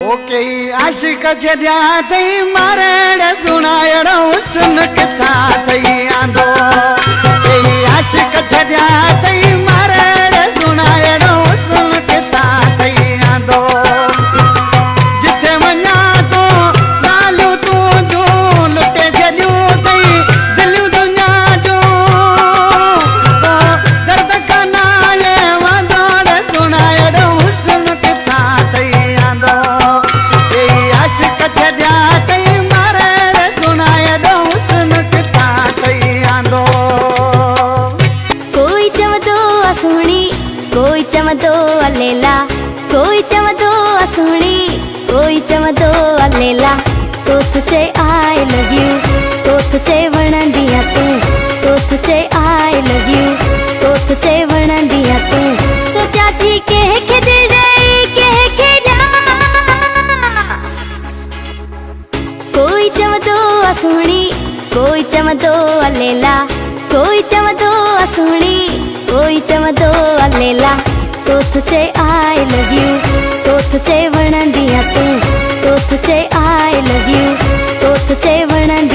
Okay आशिक जरिया थई मारे सुनायड़ो सुन कथा थई आंदो आशिक जरिया थई मारे सुनायड़ो सुन कथा थई आंदो जिथे वना तो लालू तू जो लुटे जलियो थई दिलू दुनिया जो दर्द कना ये वजोड़ सुनायड़ो सुन कथा थई आंदो आशिक जरिया थई मारे सुनायड़ो सुन कथा थई आंदो। कोई चवंदो सुहिणी कोई चवंदो अलेला कोई चवंदो सुहिणी कोई चवंदो अलेला तो तुझे आई लव यू तो तुझे वणंदी आ तू तो तुझे आई लव यू तो तुझे वणंदी आ तू सोचा थी के दिल रे के कोई चवंदो सुहिणी कोई चवंदो अलेला कोई चवंदो सुहिणी कोई चवंदो अलेला तो तुझे आई लव यू तो तुझे वणंदी आ तू तो तुझे आई लव यू तो तुझे वणंदी